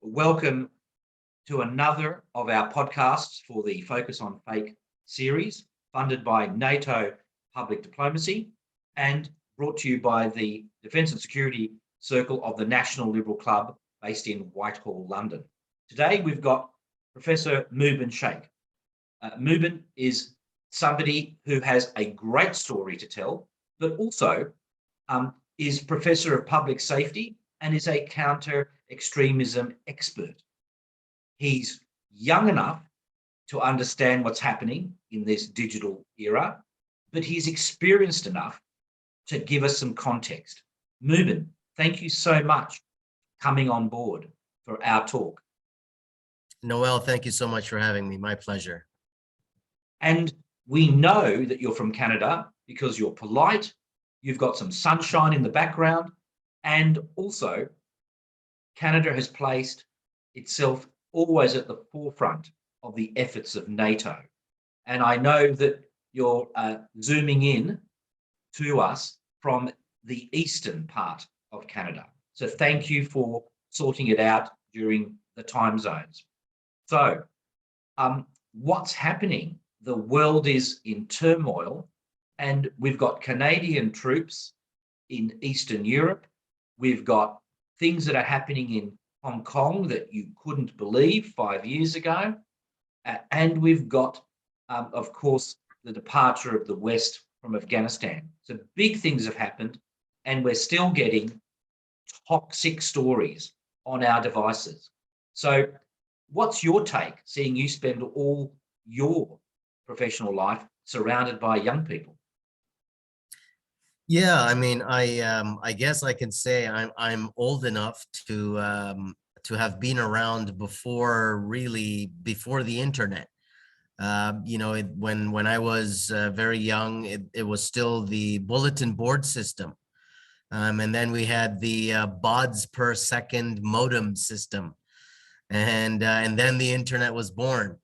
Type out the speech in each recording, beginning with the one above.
Welcome to another of our podcasts for the Focus on Fake series, funded by NATO Public Diplomacy and brought to you by the Defence and Security Circle of the National Liberal Club based in Whitehall, London. Today we've got Professor Mubin Shaikh. Mubin is somebody who has a great story to tell, but also is Professor of Public Safety and is a counter-extremism expert. He's young enough to understand what's happening in this digital era, but he's experienced enough to give us some context. Mubin, thank you so much for coming on board for our talk. Noel, thank you so much for having me. My pleasure. And we know that you're from Canada because you're polite, you've got some sunshine in the background, and also Canada has placed itself always at the forefront of the efforts of NATO. And I know that you're zooming in to us from the eastern part of Canada. So thank you for sorting it out during the time zones. So what's happening? The world is in turmoil, and we've got Canadian troops in Eastern Europe. We've got things that are happening in Hong Kong that you couldn't believe 5 years ago. And we've got, of course, the departure of the West from Afghanistan. So big things have happened, and we're still getting toxic stories on our devices. So what's your take, seeing you spend all your professional life surrounded by young people? Yeah, I mean, I guess I can say I'm old enough to have been around before the internet. When I was very young, it was still the bulletin board system, and then we had the bauds per second modem system, and then the internet was born.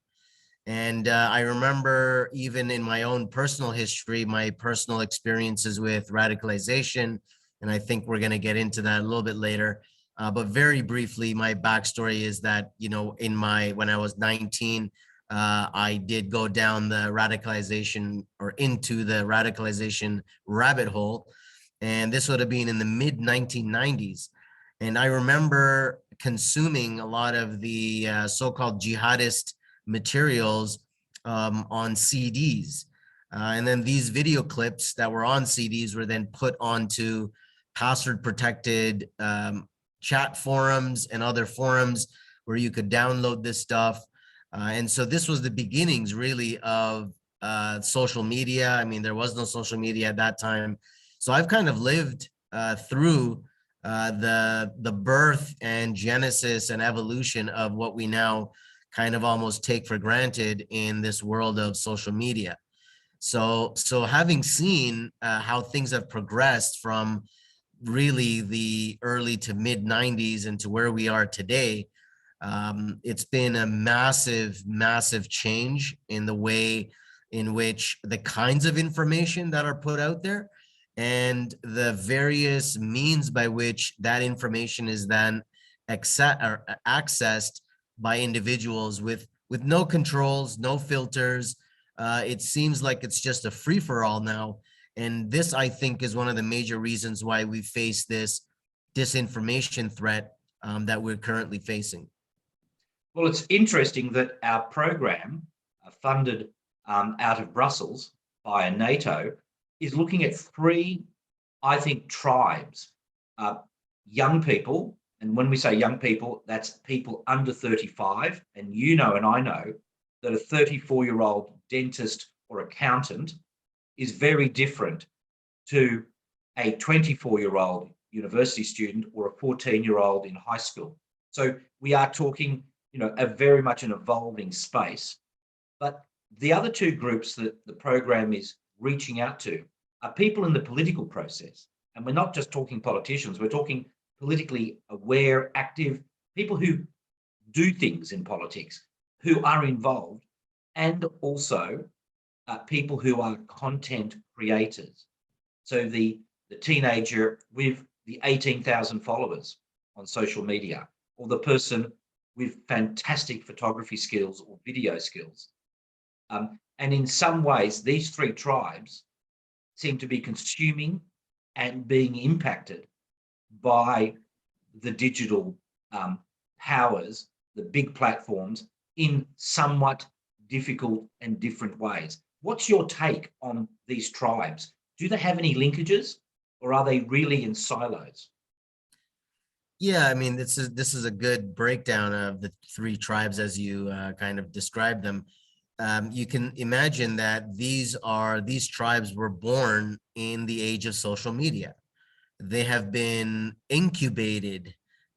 And I remember even in my own personal history, my personal experiences with radicalization, and I think we're going to get into that a little bit later. But very briefly, my backstory is that, when I was 19, I did go down the radicalization or into the radicalization rabbit hole. And this would have been in the mid 1990s. And I remember consuming a lot of the so-called jihadist materials on CDs. And then these video clips that were on CDs were then put onto password protected chat forums and other forums where you could download this stuff. And so this was the beginnings really of social media. I mean, there was no social media at that time. So I've kind of lived through the birth and genesis and evolution of what we now kind of almost take for granted in this world of social media. So having seen how things have progressed from really the early to mid 90s and to where we are today, it's been a massive change in the way in which the kinds of information that are put out there and the various means by which that information is then accessed by individuals with no controls, no filters. It seems like it's just a free-for-all now. And this, I think, is one of the major reasons why we face this disinformation threat that we're currently facing. Well, it's interesting that our program, funded out of Brussels via NATO, is looking at three, I think, tribes. Young people, and when we say young people, that's people under 35. And you know, and I know that a 34-year-old dentist or accountant is very different to a 24-year-old university student or a 14-year-old in high school. So we are talking, a very much an evolving space. But the other two groups that the program is reaching out to are people in the political process. And we're not just talking politicians, we're talking politically aware, active people who do things in politics, who are involved, and also people who are content creators. So the teenager with the 18,000 followers on social media, or the person with fantastic photography skills or video skills. And in some ways, these three tribes seem to be consuming and being impacted by the digital powers, the big platforms, in somewhat difficult and different ways. What's your take on these tribes? Do they have any linkages, or are they really in silos? Yeah, I mean, this is a good breakdown of the three tribes as you kind of described them. You can imagine that these tribes were born in the age of social media. They have been incubated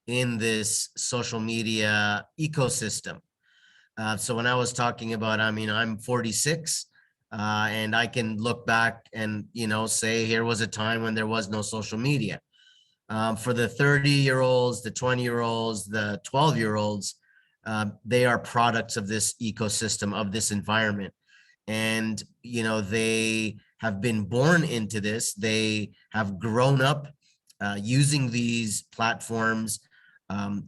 in this social media ecosystem. So when I was talking about, I mean, I'm 46, and I can look back and, say here was a time when there was no social media. For the 30-year-olds, the 20-year-olds, the 12-year-olds, they are products of this ecosystem, of this environment. And, they have been born into this. They have grown up using these platforms,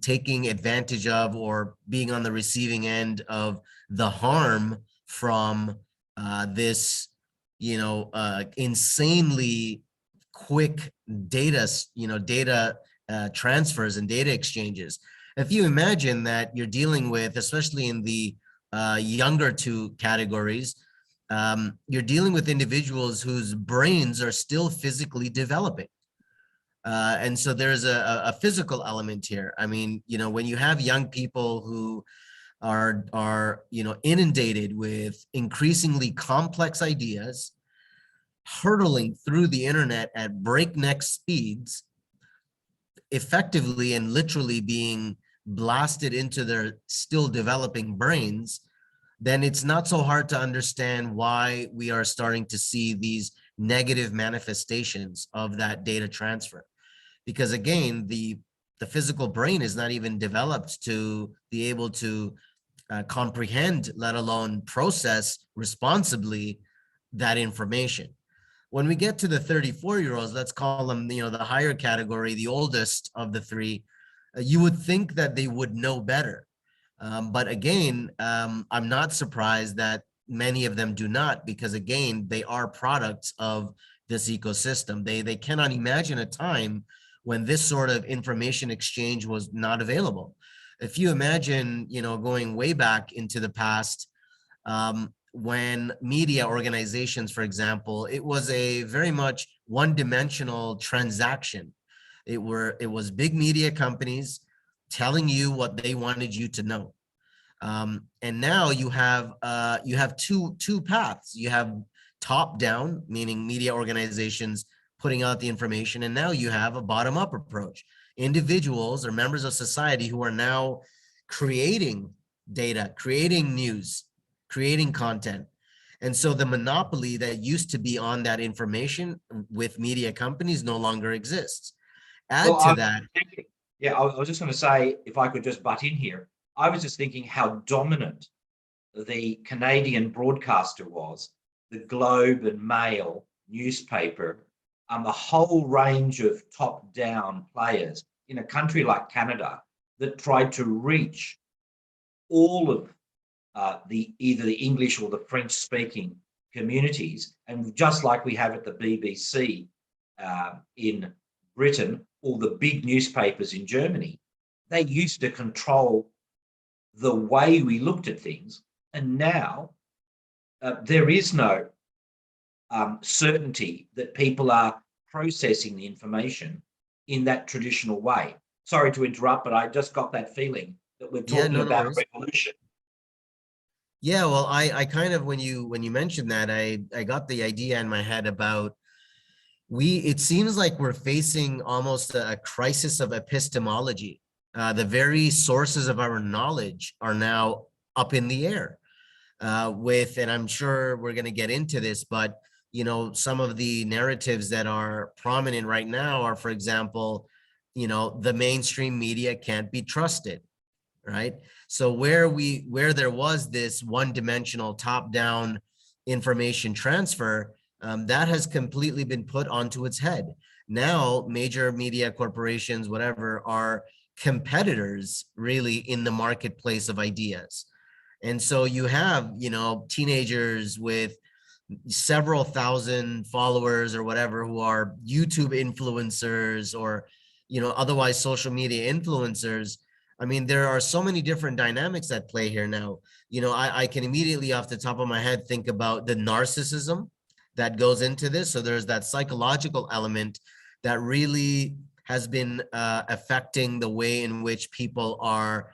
taking advantage of or being on the receiving end of the harm from this, insanely quick data transfers and data exchanges. If you imagine that you're dealing with, especially in the younger two categories, you're dealing with individuals whose brains are still physically developing. And so there's a physical element here. I mean, when you have young people who are inundated with increasingly complex ideas, hurtling through the internet at breakneck speeds, effectively and literally being blasted into their still developing brains, then it's not so hard to understand why we are starting to see these negative manifestations of that data transfer. Because again, the physical brain is not even developed to be able to comprehend, let alone process responsibly that information. When we get to the 34-year-olds, let's call them, the higher category, the oldest of the three, you would think that they would know better. But again, I'm not surprised that many of them do not, because again, they are products of this ecosystem. They cannot imagine a time when this sort of information exchange was not available. If you imagine, going way back into the past, when media organizations, for example, it was a very much one-dimensional transaction. It was big media companies telling you what they wanted you to know. And now you have two paths. You have top-down, meaning media organizations putting out the information, and now you have a bottom-up approach. Individuals or members of society who are now creating data, creating news, creating content. And so the monopoly that used to be on that information with media companies no longer exists. Add to that. Yeah, I was just going to say, if I could just butt in here, I was just thinking how dominant the Canadian broadcaster was, the Globe and Mail newspaper, the whole range of top-down players in a country like Canada that tried to reach all of either the English or the French-speaking communities, and just like we have at the BBC in Britain, or the big newspapers in Germany, they used to control the way we looked at things, and now there is no certainty that people are processing the information in that traditional way. Sorry to interrupt, but I just got that feeling that we're talking about a revolution. Yeah, well, I kind of, when you mentioned that, I got the idea in my head about it seems like we're facing almost a crisis of epistemology. The very sources of our knowledge are now up in the air and I'm sure we're going to get into this, but some of the narratives that are prominent right now are, for example, the mainstream media can't be trusted. Right. So where there was this one-dimensional top-down information transfer, that has completely been put onto its head. Now, major media corporations, whatever, are competitors really in the marketplace of ideas. And so you have, teenagers with several thousand followers or whatever who are YouTube influencers or, otherwise social media influencers. I mean, there are so many different dynamics at play here now. I can immediately off the top of my head think about the narcissism that goes into this. So there's that psychological element that really has been affecting the way in which people are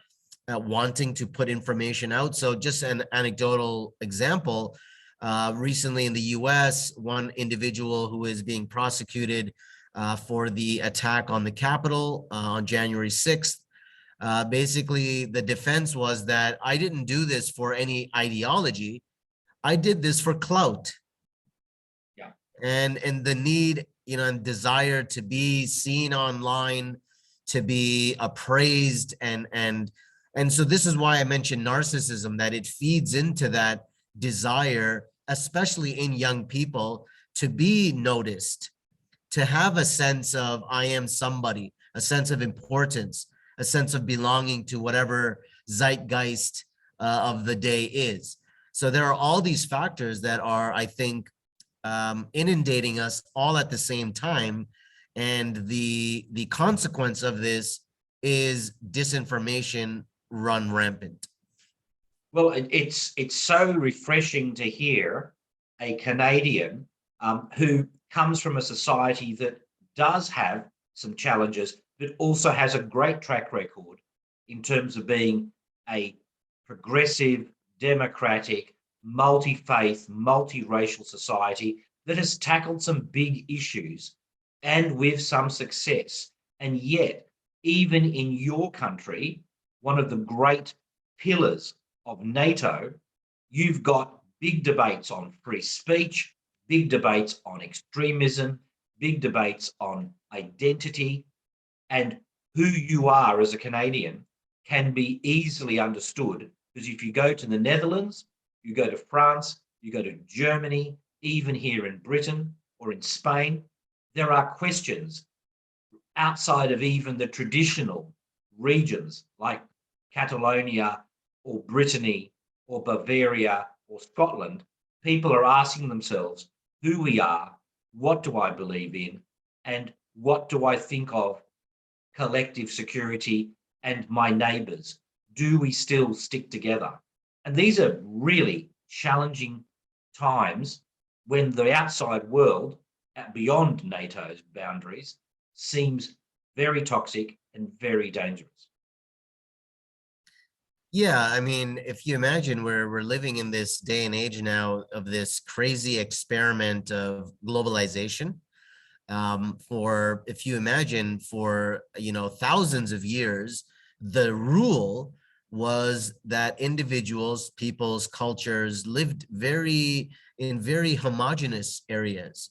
wanting to put information out. So just an anecdotal example, recently in the US, one individual who is being prosecuted for the attack on the Capitol on January 6th, basically the defense was that I didn't do this for any ideology. I did this for clout. Yeah. And the need, and desire to be seen online, to be appraised, and so this is why I mentioned narcissism, that it feeds into that desire, especially in young people, to be noticed, to have a sense of I am somebody, a sense of importance, a sense of belonging to whatever zeitgeist of the day is. So there are all these factors that are, I think, inundating us all at the same time. And the consequence of this is disinformation run rampant. Well, it's so refreshing to hear a Canadian who comes from a society that does have some challenges, but also has a great track record in terms of being a progressive, democratic, multi-faith, multiracial society that has tackled some big issues and with some success. And yet, even in your country, one of the great pillars of NATO, you've got big debates on free speech, big debates on extremism, big debates on identity, and who you are as a Canadian can be easily understood, because if you go to the Netherlands, you go to France, you go to Germany, even here in Britain or in Spain, there are questions outside of even the traditional regions like Catalonia or Brittany or Bavaria or Scotland. People are asking themselves who we are, what do I believe in, and what do I think of collective security and my neighbours? Do we still stick together? And these are really challenging times when the outside world, beyond NATO's boundaries, seems very toxic and very dangerous. Yeah, I mean, if you imagine we're living in this day and age now of this crazy experiment of globalization, for if you imagine for thousands of years, the rule was that individuals, peoples, cultures lived in very homogeneous areas.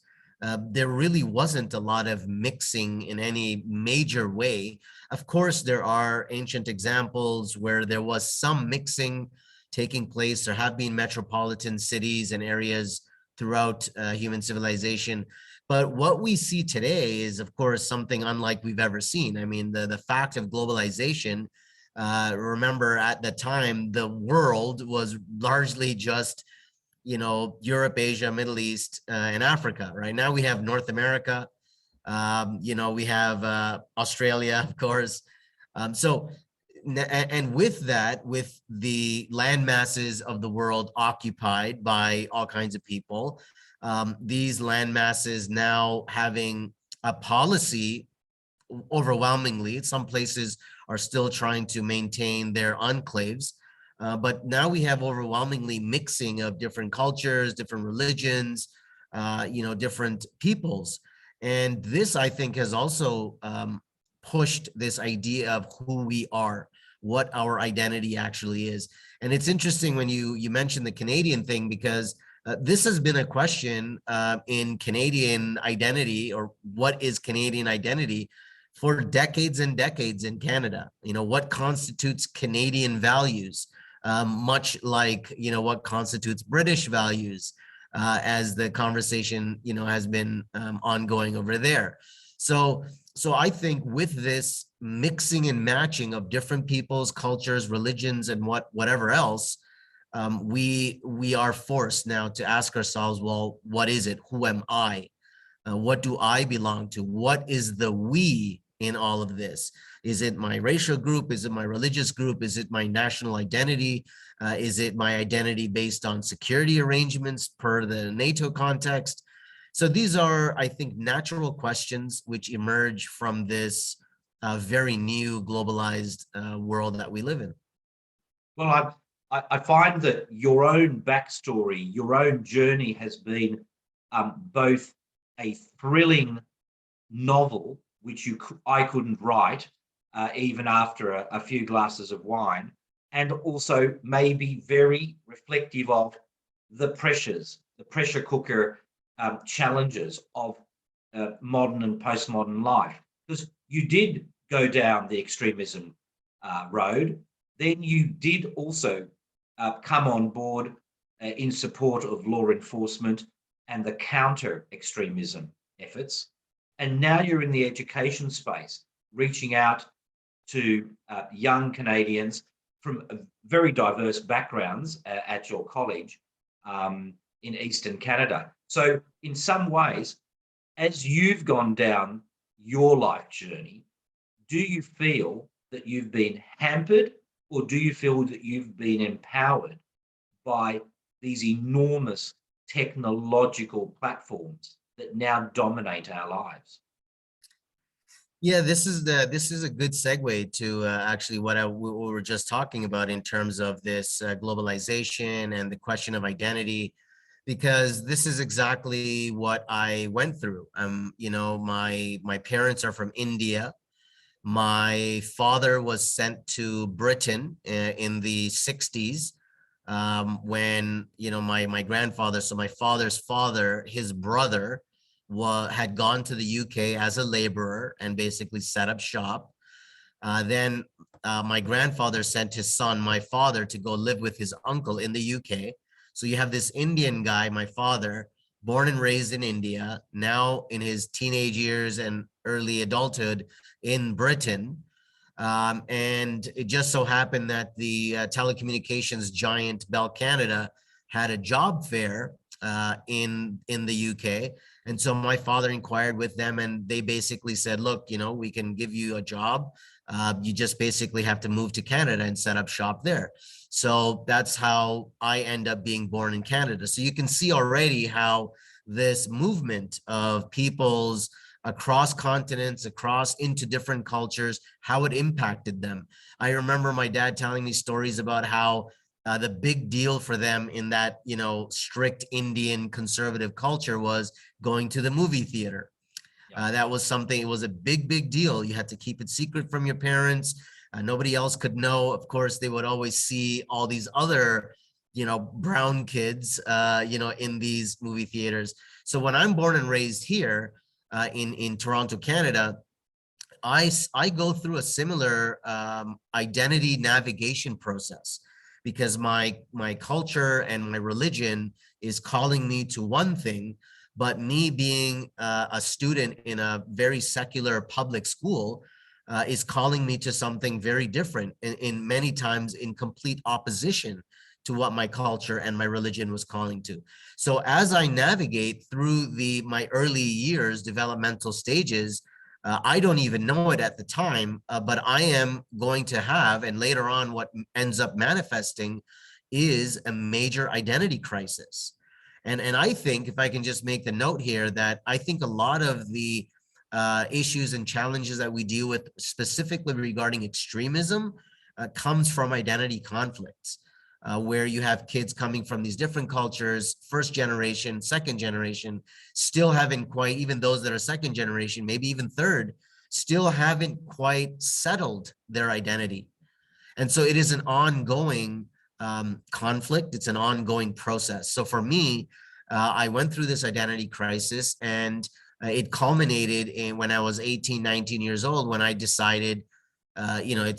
There really wasn't a lot of mixing in any major way. Of course, there are ancient examples where there was some mixing taking place. There have been metropolitan cities and areas throughout human civilization. But what we see today is, of course, something unlike we've ever seen. I mean, the fact of globalization, remember at the time, the world was largely just, Europe, Asia, Middle East, and Africa. Right now we have North America, we have Australia, of course. And with that, with the land masses of the world occupied by all kinds of people, these land masses now having a policy, overwhelmingly, some places are still trying to maintain their enclaves, but now we have overwhelmingly mixing of different cultures, different religions, different peoples. And this, I think, has also pushed this idea of who we are, what our identity actually is. And it's interesting when you mentioned the Canadian thing, because this has been a question in Canadian identity, or what is Canadian identity, for decades and decades in Canada. What constitutes Canadian values, much like, what constitutes British values, as the conversation, has been ongoing over there. So I think with this mixing and matching of different people's cultures, religions, and whatever else, we are forced now to ask ourselves, well, what is it? Who am I? What do I belong to? What is the we in all of this? Is it my racial group? Is it my religious group? Is it my national identity? Is it my identity based on security arrangements per the NATO context? So these are, I think, natural questions which emerge from this very new globalized world that we live in. Well, I find that your own backstory, your own journey has been both a thrilling novel, which I couldn't write even after a few glasses of wine, and also maybe very reflective of the pressures, the pressure cooker challenges of modern and postmodern life. Because you did go down the extremism road, then you did also come on board in support of law enforcement and the counter extremism efforts. And now you're in the education space, reaching out to young Canadians from very diverse backgrounds at your college in Eastern Canada. So in some ways, as you've gone down your life journey, do you feel that you've been hampered, or do you feel that you've been empowered by these enormous technological platforms that now dominate our lives? Yeah, this is a good segue to actually what we were just talking about in terms of this globalization and the question of identity, because this is exactly what I went through. You know, my parents are from India. My father was sent to Britain in the 60s, when, you know, my grandfather, so my father's father, his brother had gone to the UK as a laborer and basically set up shop. Then my grandfather sent his son, my father, to go live with his uncle in the UK. So you have this Indian guy, my father, born and raised in India, now in his teenage years and early adulthood in Britain. And it just so happened that the telecommunications giant Bell Canada had a job fair in the UK. And so my father inquired with them, and they basically said, look, you know, we can give you a job. You just basically have to move to Canada and set up shop there. So that's how I end up being born in Canada. So you can see already how this movement of people's across continents, across into different cultures, how it impacted them. I remember my dad telling me stories about how the big deal for them in that, you know, strict Indian conservative culture was going to the movie theater. That was something, it was a big deal. You had to keep it secret from your parents. Nobody else could know. Of course, they would always see all these other, you know, brown kids, you know, in these movie theaters. So when I'm born and raised here in Toronto, Canada, I go through a similar identity navigation process, because my culture and my religion is calling me to one thing, but me being a student in a very secular public school is calling me to something very different, in many times in complete opposition to what my culture and my religion was calling to. So as I navigate through my early years, developmental stages, I don't even know it at the time, but I am going to have, and later on what ends up manifesting is a major identity crisis. And I think, if I can just make the note here, that I think a lot of the issues and challenges that we deal with specifically regarding extremism comes from identity conflicts. Where you have kids coming from these different cultures, first generation, second generation, still haven't quite, even those that are second generation, maybe even third, still haven't quite settled their identity. And so it is an ongoing conflict. It's an ongoing process. So for me, I went through this identity crisis, and it culminated in when I was 18, 19 years old, when I decided, you know,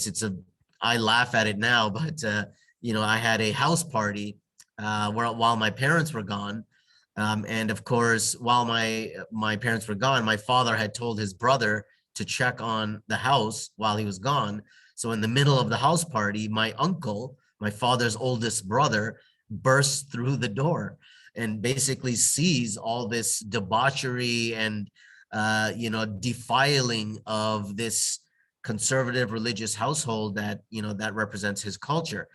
I laugh at it now, but you know, I had a house party while my parents were gone. And of course, while my parents were gone, my father had told his brother to check on the house while he was gone. So in the middle of the house party, my uncle, my father's oldest brother, bursts through the door and basically sees all this debauchery and defiling of this conservative religious household that that represents his culture.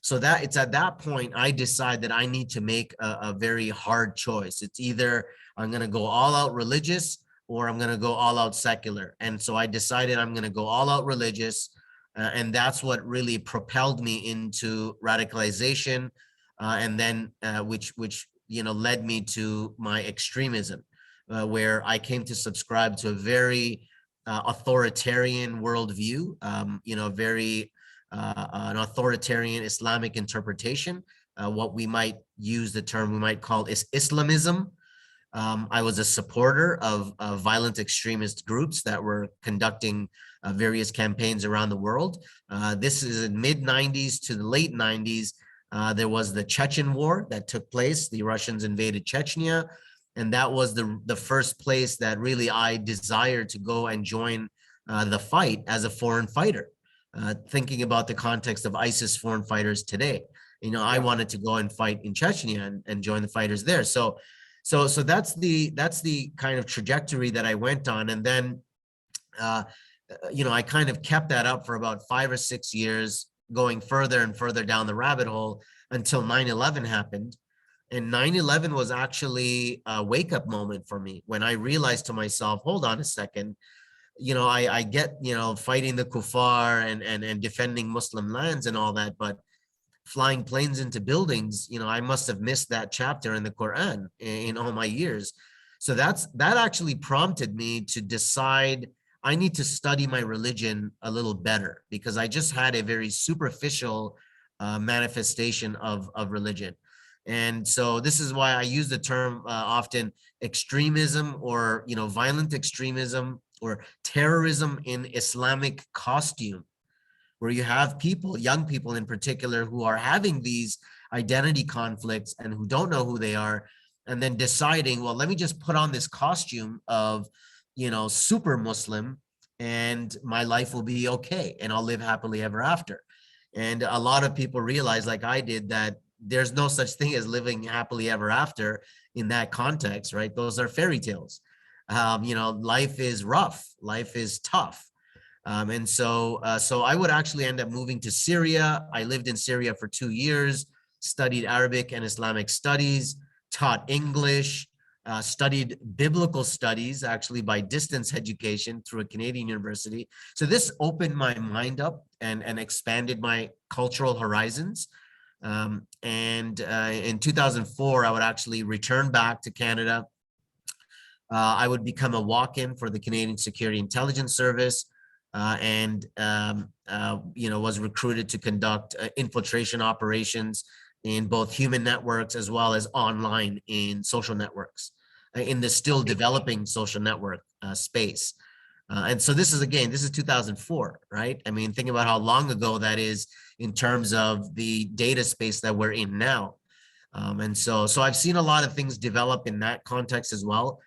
So that it's at that point I decide that I need to make a very hard choice. It's either I'm going to go all out religious or I'm going to go all out secular. And so I decided I'm going to go all out religious. And that's what really propelled me into radicalization. And then which led me to my extremism, where I came to subscribe to a very authoritarian worldview, very an authoritarian Islamic interpretation. What we might use the term we might call is Islamism. I was a supporter of violent extremist groups that were conducting various campaigns around the world. This is in mid 90s to the late 90s. There was the Chechen War that took place. The Russians invaded Chechnya. And that was the first place that really I desired to go and join the fight as a foreign fighter. Thinking about the context of ISIS foreign fighters today, I wanted to go and fight in Chechnya and join the fighters there. So that's the kind of trajectory that I went on. And then, I kind of kept that up for about 5 or 6 years, going further and further down the rabbit hole until 9/11 happened. And 9/11 was actually a wake-up moment for me when I realized to myself, hold on a second, I get, fighting the kuffar and defending Muslim lands and all that, but flying planes into buildings, I must have missed that chapter in the Quran in all my years. So that actually prompted me to decide I need to study my religion a little better, because I just had a very superficial manifestation of religion. And so this is why I use the term often extremism, or, violent extremism, or terrorism in Islamic costume, where you have people, young people in particular, who are having these identity conflicts and who don't know who they are, and then deciding, well, let me just put on this costume of, super Muslim, and my life will be okay, and I'll live happily ever after. And a lot of people realize, like I did, that there's no such thing as living happily ever after in that context, right? Those are fairy tales. Life is rough, life is tough. And so I would actually end up moving to Syria. I lived in Syria for 2 years, studied Arabic and Islamic studies, taught English, studied biblical studies, actually by distance education through a Canadian university. So this opened my mind up and expanded my cultural horizons. And in 2004, I would actually return back to Canada. I would become a walk-in for the Canadian Security Intelligence Service, and was recruited to conduct infiltration operations in both human networks as well as online in social networks, in the still developing social network space. And so this is 2004, right? I mean, think about how long ago that is in terms of the data space that we're in now. And so I've seen a lot of things develop in that context as well.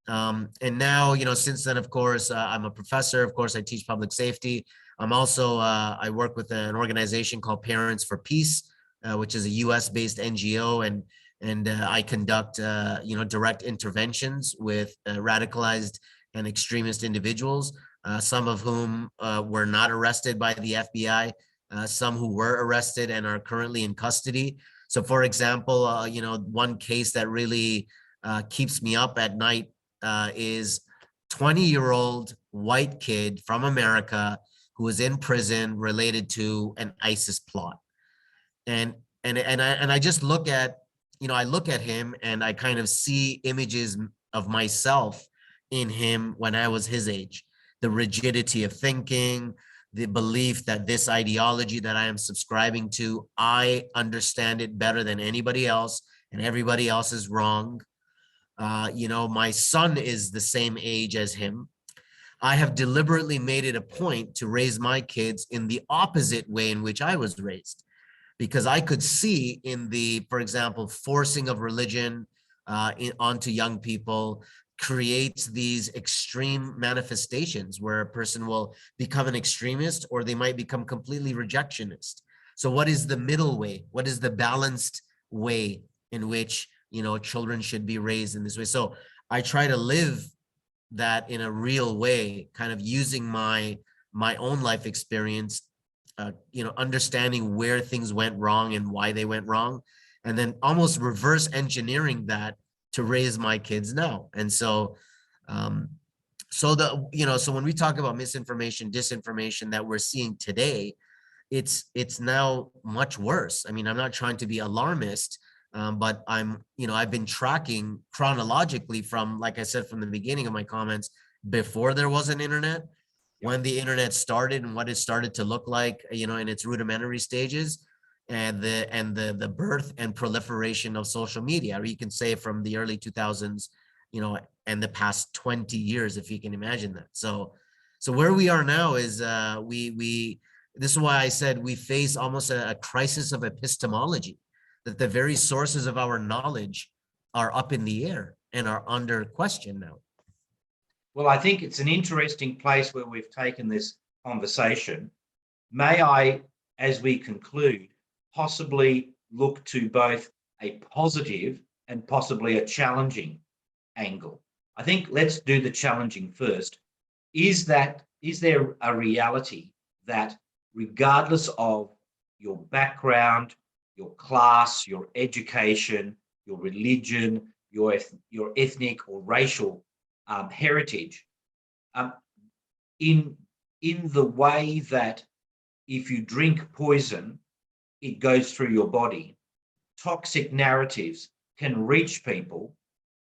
And now, since then, of course, I'm a professor. Of course, I teach public safety. I'm also, I work with an organization called Parents for Peace, which is a US-based NGO, and I conduct, direct interventions with radicalized and extremist individuals, some of whom were not arrested by the FBI, some who were arrested and are currently in custody. So, for example, one case that really keeps me up at night is 20-year-old white kid from America who is in prison related to an ISIS plot. And I just look at, I look at him and I kind of see images of myself in him when I was his age. The rigidity of thinking, the belief that this ideology that I am subscribing to, I understand it better than anybody else, and everybody else is wrong. My son is the same age as him. I have deliberately made it a point to raise my kids in the opposite way in which I was raised, because I could see in the, for example, forcing of religion, onto young people creates these extreme manifestations where a person will become an extremist or they might become completely rejectionist. So what is the middle way? What is the balanced way in which, you know, children should be raised in this way? So I try to live that in a real way, kind of using my own life experience, you know, understanding where things went wrong and why they went wrong, and then almost reverse engineering that to raise my kids now. And so, so when we talk about misinformation, disinformation that we're seeing today, it's now much worse. I mean, I'm not trying to be alarmist, but I've been tracking chronologically from, like I said, from the beginning of my comments, before there was an internet, when the internet started and what it started to look like, you know, in its rudimentary stages, and the birth and proliferation of social media, or you can say from the early 2000s, you know, and the past 20 years, if you can imagine that. So where we are now is this is why I said we face almost a crisis of epistemology, that the very sources of our knowledge are up in the air and are under question now. Well, I think it's an interesting place where we've taken this conversation. May I, as we conclude, possibly look to both a positive and possibly a challenging angle? I think let's do the challenging first. Is there a reality that regardless of your background, your class, your education, your religion, your ethnic or racial heritage, um, in the way that if you drink poison, it goes through your body, toxic narratives can reach people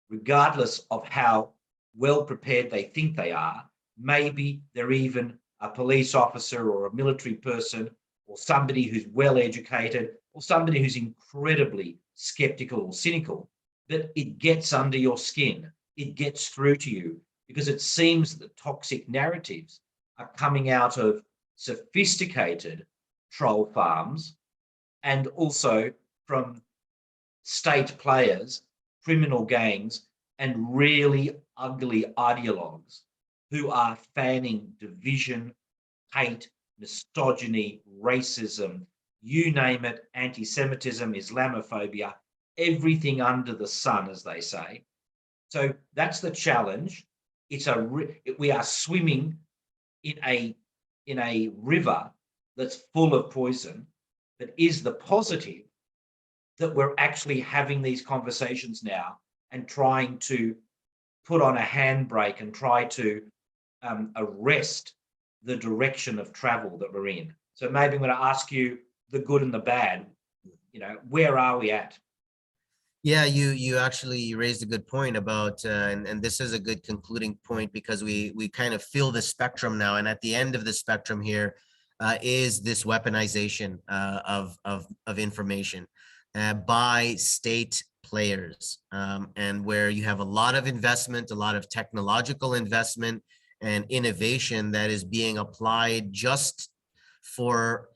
regardless of how well prepared they think they are. Maybe they're even a police officer or a military person or somebody who's well educated or somebody who's incredibly skeptical or cynical, but it gets under your skin. It gets through to you because it seems that toxic narratives are coming out of sophisticated troll farms and also from state players, criminal gangs, and really ugly ideologues who are fanning division, hate, misogyny, racism, you name it, anti-Semitism, Islamophobia, everything under the sun, as they say. So that's the challenge. We are swimming in a river that's full of poison. That is the positive, that we're actually having these conversations now and trying to put on a handbrake and try to arrest the direction of travel that we're in. So maybe I'm going to ask you the good and the bad. You know, where are we at? Yeah, you actually raised a good point about, and this is a good concluding point, because we kind of feel the spectrum now, and at the end of the spectrum here is this weaponization of information by state players, and where you have a lot of investment, a lot of technological investment and innovation that is being applied just for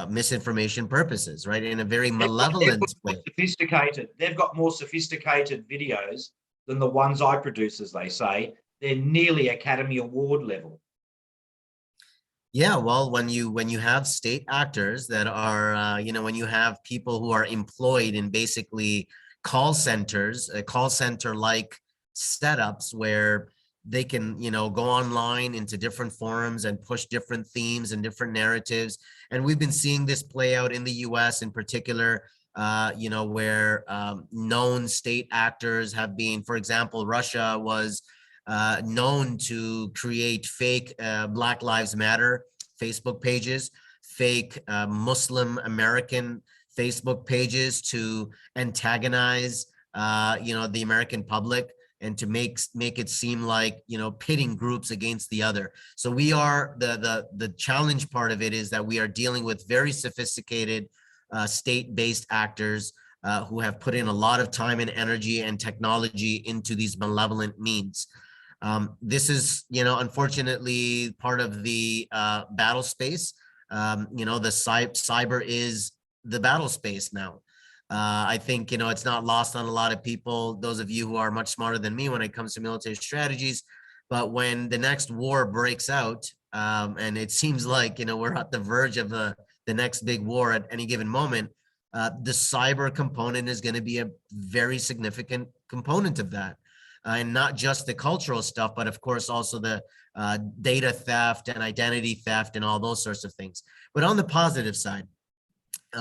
misinformation purposes, right? In a very malevolent way. They've got more sophisticated videos than the ones I produce, as they say. They're nearly Academy Award level. Yeah, well, when you have state actors that are, when you have people who are employed in basically call centers, call center like setups where they can, go online into different forums and push different themes and different narratives. And we've been seeing this play out in the US in particular, where known state actors have been, for example, Russia was known to create fake Black Lives Matter Facebook pages, fake Muslim American Facebook pages to antagonize, the American public, and to make it seem like, pitting groups against the other. So we are, the challenge part of it is that we are dealing with very sophisticated state-based actors who have put in a lot of time and energy and technology into these malevolent means. This is, unfortunately, part of the battle space. The cyber is the battle space now. I think, it's not lost on a lot of people, those of you who are much smarter than me when it comes to military strategies. But when the next war breaks out, and it seems like, we're at the verge of the next big war at any given moment, the cyber component is going to be a very significant component of that. And not just the cultural stuff, but of course also the data theft and identity theft and all those sorts of things. But on the positive side,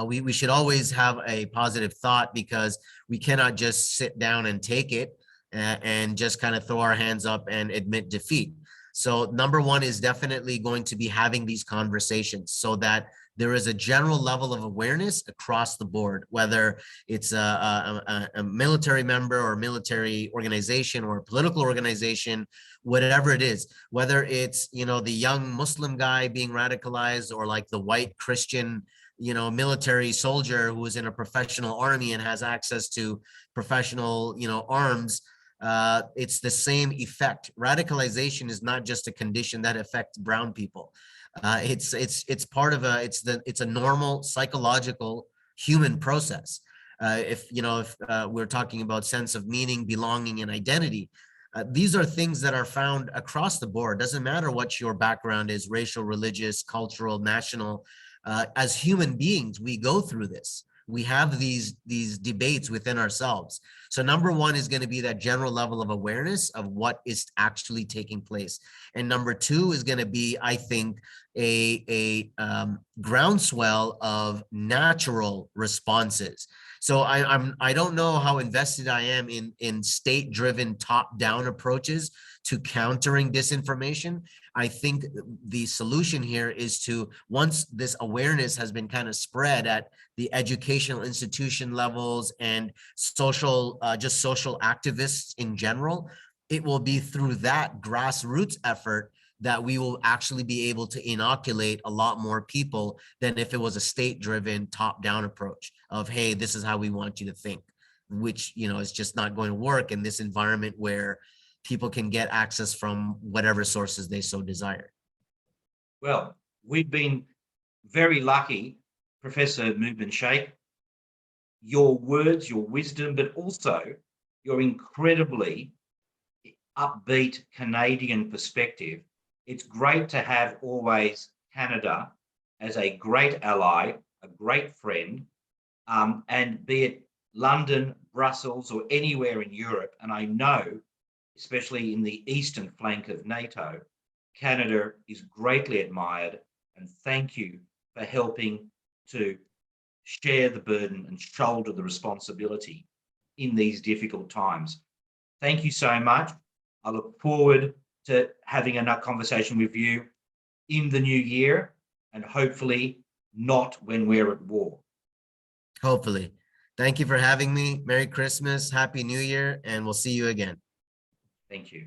we should always have a positive thought, because we cannot just sit down and take it and just kind of throw our hands up and admit defeat. So number one is definitely going to be having these conversations so that there is a general level of awareness across the board, whether it's a military member or military organization or a political organization, whatever it is, whether it's, the young Muslim guy being radicalized, or like the white Christian, military soldier who is in a professional army and has access to professional, arms. It's the same effect. Radicalization is not just a condition that affects brown people. It's part of it's a normal psychological human process. If we're talking about sense of meaning, belonging, and identity, these are things that are found across the board. Doesn't matter what your background is, racial, religious, cultural, national. As human beings, we go through this. We have these debates within ourselves. So number one is going to be that general level of awareness of what is actually taking place. And number two is going to be, I think, a groundswell of natural responses. So I don't know how invested I am in state-driven top-down approaches to countering disinformation. I think the solution here is to, once this awareness has been kind of spread at the educational institution levels and social, just social activists in general, it will be through that grassroots effort that we will actually be able to inoculate a lot more people than if it was a state-driven top-down approach of, hey, this is how we want you to think, which, is just not going to work in this environment where people can get access from whatever sources they so desire. Well, we've been very lucky, Professor Mubin Shaikh. Your words, your wisdom, but also your incredibly upbeat Canadian perspective. It's great to have always Canada as a great ally, a great friend, and be it London, Brussels, or anywhere in Europe. And I know, especially in the eastern flank of NATO, Canada is greatly admired. And thank you for helping to share the burden and shoulder the responsibility in these difficult times. Thank you so much. I look forward to having another conversation with you in the new year, and hopefully not when we're at war. Hopefully. Thank you for having me. Merry Christmas, Happy New Year, and we'll see you again. Thank you.